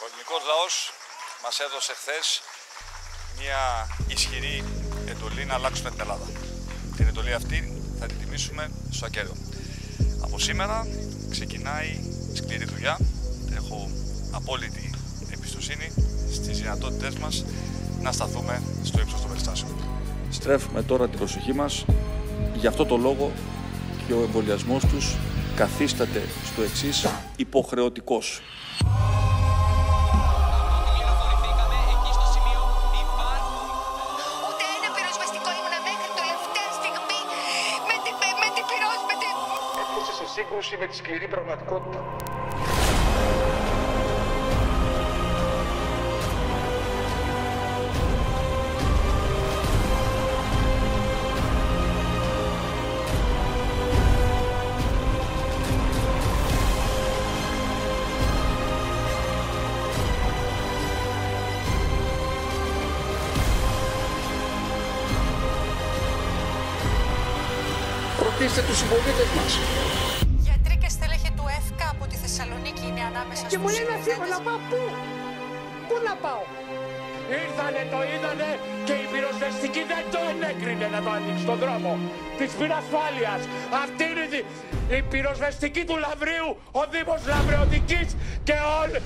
Ο ελληνικός λαός μας έδωσε χθες μια ισχυρή εντολή να αλλάξουμε την Ελλάδα. Την εντολή αυτή θα την τιμήσουμε στο ακέραιο. Από σήμερα ξεκινάει σκληρή δουλειά. Έχω απόλυτη εμπιστοσύνη στις δυνατότητές μας να σταθούμε στο ύψος των περιστάσεων. Στρέφουμε τώρα την προσοχή μας. Γι' αυτό το λόγο και ο εμβολιασμός τους καθίσταται στο εξής υποχρεωτικός. Ούτε ένα πυροσβεστικό ήμουν μέχρι τελευταία στιγμή με την πυρόσβεστη. Έρχεσαι σε σύγκρουση με τη σκληρή πραγματικότητα. Ρωτήστε τους συμπολίτες μας. Γιατροί και στέλεχοι του ΕΦΚΑ από τη Θεσσαλονίκη είναι ανάμεσα στους. Και μου λέει να φύγω, να πάω πού? Πού να πάω? Ήρθανε, το είδανε και η πυροσβεστική δεν το ενέκρινε να το ανοίξει στον δρόμο της πυρασφάλειας. Αυτή είναι η πυροσβεστική του Λαυρίου, ο Δήμος Λαυρεωτικής και όλοι.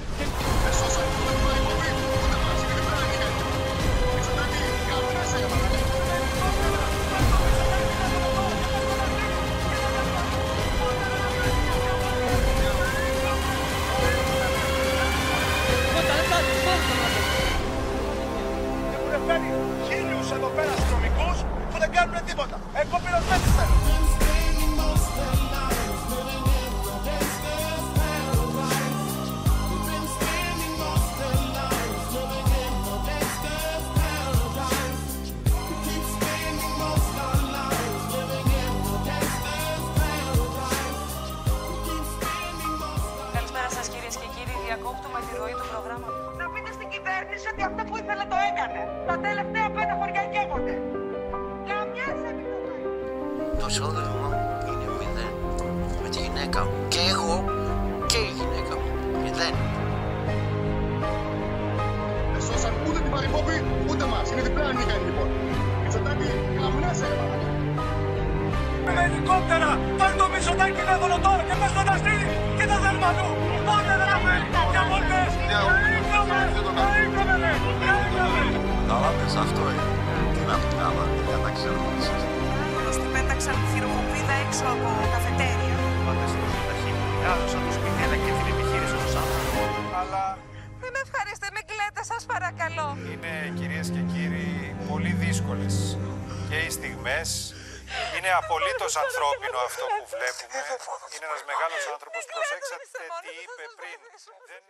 Έχουν φέρει 1000 εδώ πέρα αστυνομικούς που δεν κάνουν τίποτα. Εγώ πυροσβέστης θέλω. Καλησπέρα σας κυρίες και κύριοι. Διακόπτουμε τη ροή του προγράμματος. Να πείτε στην κυβέρνηση ότι αυτό που ήθελε το έκανε. Τα τελευταία 5 χωριά καίγονται. Καμιά επιδοχή. Το εισόδημα μου είναι 0 με τη γυναίκα μου. Και εγώ και η γυναίκα μου. 0. Δεν σώσαν ούτε την Παρυμπόπη ούτε μας. Είναι διπλά νίκανη λοιπόν. Μητσοτάκη, καμνέσαι ρε μαλάκα. Με ελικόπτερα! Πάρ' το Μητσοτάκη βέβολο τώρα και πες στο δαστήρι και τα δέρμα του! Πότε δεν αφήνει! Για πολλές! Αίκαμε ρε! Καταλάβες, αυτό είναι. Τι να το κάνω, δεν τα ξέρω εσείς. Γνωστοί πέταξαν χειροκοπίδα έξω από καφετέρια. Πάντα στην ταχύτητα. Μεγάλωσαν το σπίτι αλλά και την επιχείρηση ενός άνθρωπου. Αλλά Δεν με ευχαριστείτε, μην κλαίτε, σας παρακαλώ. Είναι, κυρίες και κύριοι, πολύ δύσκολες και οι στιγμές. Είναι απολύτως ανθρώπινο αυτό που βλέπουμε. Είναι ένας μεγάλος άνθρωπος. Προσέξατε τι είπε πριν. Δεν